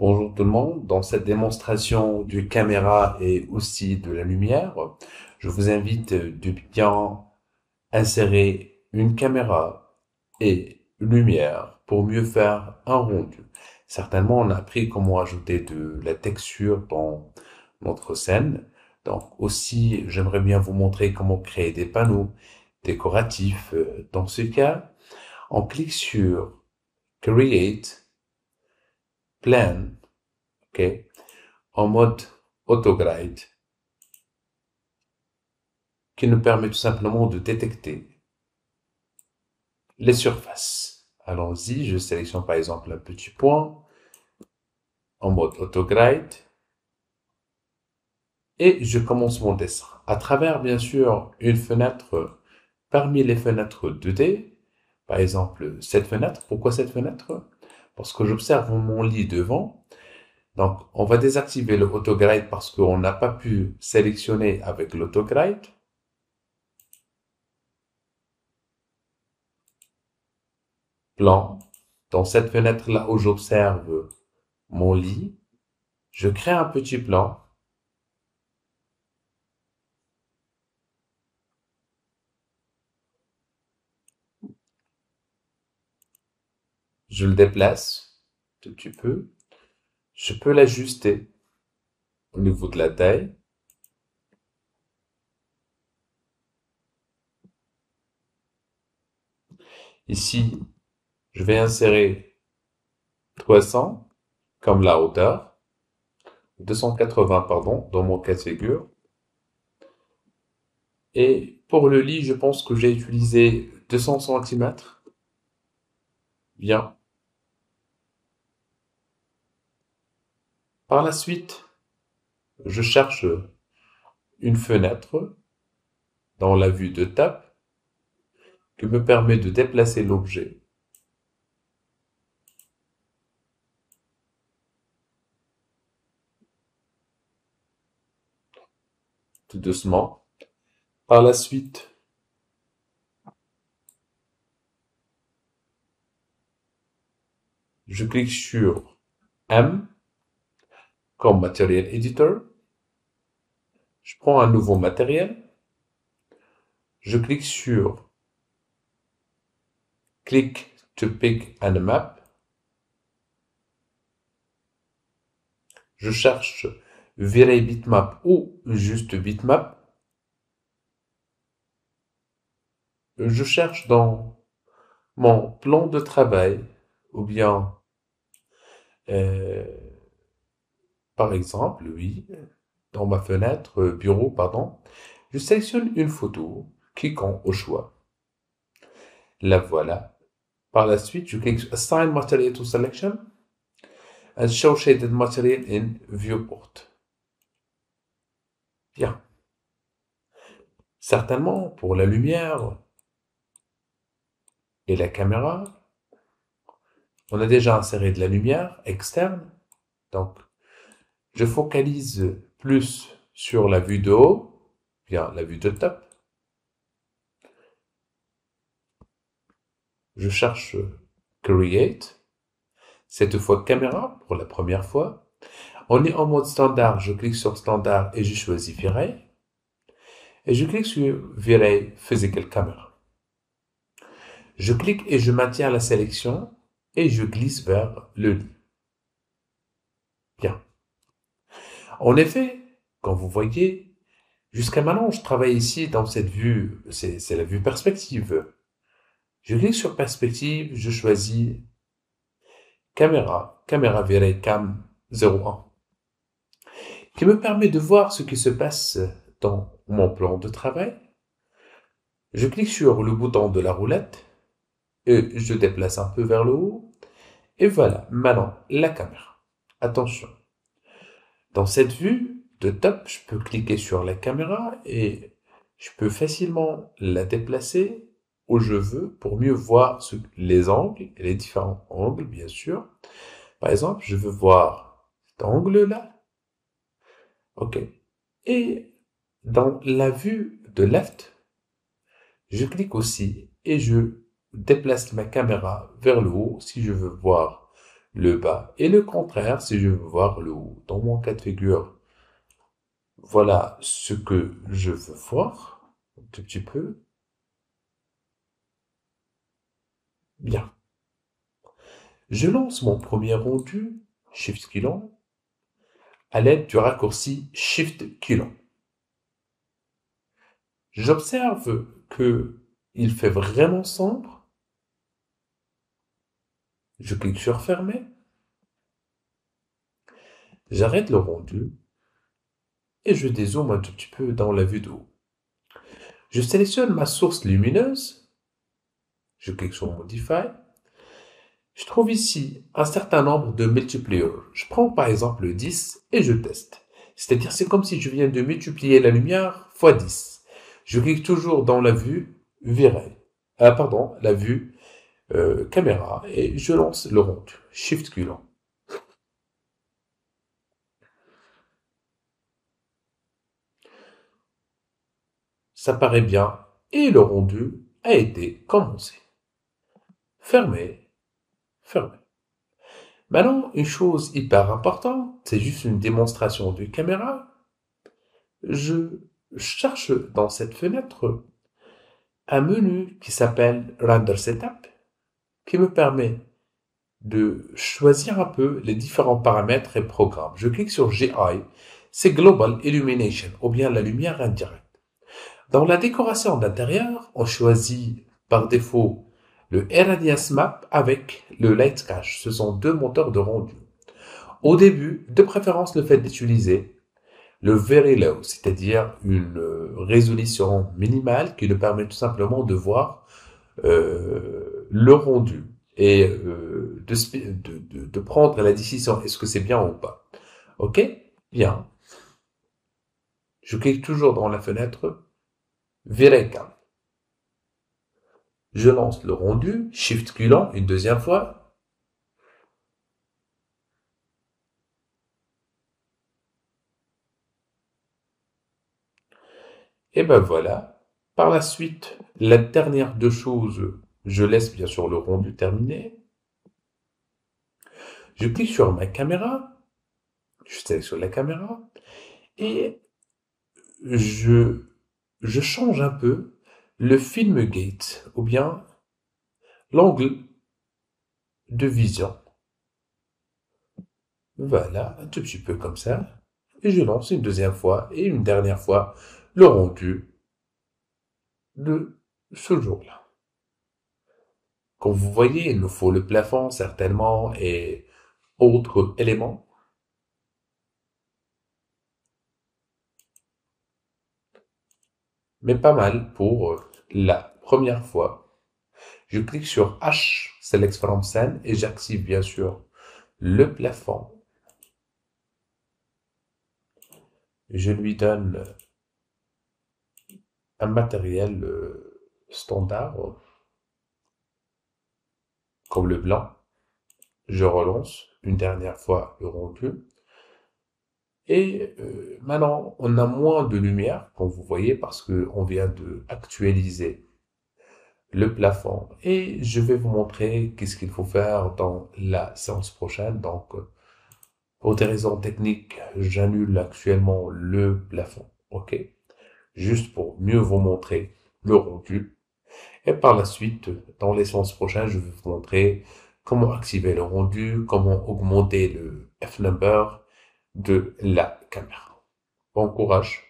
Bonjour tout le monde. Dans cette démonstration du caméra et aussi de la lumière, je vous invite de bien insérer une caméra et une lumière pour mieux faire un rendu. Certainement, on a appris comment ajouter de la texture dans notre scène. Donc aussi, j'aimerais bien vous montrer comment créer des panneaux décoratifs. Dans ce cas, on clique sur Create, Plan, OK, en mode autograde, qui nous permet tout simplement de détecter les surfaces. Allons-y, je sélectionne par exemple un petit point en mode autograde et je commence mon dessin. À travers bien sûr une fenêtre parmi les fenêtres 2D, par exemple cette fenêtre. Pourquoi cette fenêtre? Parce que j'observe mon lit devant. Donc on va désactiver le autograde parce qu'on n'a pas pu sélectionner avec l'autograde. Plan. Dans cette fenêtre-là où j'observe mon lit, je crée un petit plan. Je le déplace un tout petit peu. Je peux l'ajuster au niveau de la taille. Ici, je vais insérer 300 comme la hauteur, 280 pardon, dans mon cas de figure. Et pour le lit, je pense que j'ai utilisé 200 centimètres. Bien. Par la suite, je cherche une fenêtre dans la vue de tape qui me permet de déplacer l'objet tout doucement. Par la suite, je clique sur M comme matériel editor. Je prends un nouveau matériel. Je clique sur Click to pick a map. Je cherche virer bitmap ou juste bitmap. Je cherche dans mon plan de travail ou bien, euh, par exemple, oui, dans ma fenêtre bureau, pardon, je sélectionne une photo, cliquant au choix. La voilà. Par la suite, je clique sur Assign Material to Selection and Show Shaded Material in Viewport. Bien. Certainement, pour la lumière et la caméra, on a déjà inséré de la lumière externe. Donc, je focalise plus sur la vue de haut, bien la vue de top. Je cherche Create. Cette fois caméra pour la première fois. On est en mode standard. Je clique sur standard et je choisis V-Ray. Et je clique sur V-Ray Physical Camera. Je clique et je maintiens la sélection et je glisse vers le lit. Bien. En effet, quand vous voyez, jusqu'à maintenant, je travaille ici dans cette vue, c'est la vue perspective. Je clique sur perspective, je choisis caméra V-Ray Cam 01, qui me permet de voir ce qui se passe dans mon plan de travail. Je clique sur le bouton de la roulette et je déplace un peu vers le haut. Et voilà, maintenant la caméra. Attention, dans cette vue de top, je peux cliquer sur la caméra et je peux facilement la déplacer où je veux pour mieux voir les angles, et les différents angles, bien sûr. Par exemple, je veux voir cet angle-là. OK. Et dans la vue de left, je clique aussi et je déplace ma caméra vers le haut si je veux voir le bas et le contraire si je veux voir le haut. Dans mon cas de figure, voilà ce que je veux voir, un tout petit peu. Bien. Je lance mon premier rendu, Shift Keylant, à l'aide du raccourci Shift Keylant. J'observe que il fait vraiment sombre. Je clique sur Fermer. J'arrête le rendu et je dézoome un tout petit peu dans la vue de haut. Je sélectionne ma source lumineuse. Je clique sur Modify. Je trouve ici un certain nombre de multipliers. Je prends par exemple le 10 et je teste. C'est-à-dire c'est comme si je viens de multiplier la lumière fois 10. Je clique toujours dans la vue la vue caméra et je lance le rendu. Shift Keylant. Ça paraît bien et le rendu a été commencé. Fermé, fermé. Maintenant, une chose hyper importante, c'est juste une démonstration de caméra. Je cherche dans cette fenêtre un menu qui s'appelle Render Setup, qui me permet de choisir un peu les différents paramètres et programmes. Je clique sur GI, c'est Global Illumination, ou bien la lumière indirecte. Dans la décoration d'intérieur, on choisit par défaut le Radiance Map avec le Light Cache. Ce sont deux moteurs de rendu. Au début, de préférence le fait d'utiliser le Very Low, c'est-à-dire une résolution minimale qui nous permet tout simplement de voir le rendu et de prendre la décision est-ce que c'est bien ou pas. Ok? Bien. Je clique toujours dans la fenêtre Vereka. Je lance le rendu, Shift Keylant une deuxième fois. Et ben voilà. Par la suite, la dernière deux choses, je laisse bien sûr le rendu terminé. Je clique sur ma caméra. Je sélectionne la caméra. Et je change un peu le film gate, ou bien l'angle de vision. Voilà, un tout petit peu comme ça. Et je lance une deuxième fois et une dernière fois le rendu de ce jour-là. Comme vous voyez, il nous faut le plafond certainement et autres éléments. Mais pas mal pour la première fois. Je clique sur H, Select from Scene, et j'active bien sûr le plafond. Je lui donne un matériel standard, comme le blanc. Je relance une dernière fois le rendu. Et maintenant, on a moins de lumière, comme vous voyez, parce qu'on vient de actualiser le plafond. Et je vais vous montrer qu'est-ce qu'il faut faire dans la séance prochaine. Donc, pour des raisons techniques, j'annule actuellement le plafond. OK? Juste pour mieux vous montrer le rendu. Et par la suite, dans les séances prochaines, je vais vous montrer comment activer le rendu, comment augmenter le F-number de la caméra. Bon courage!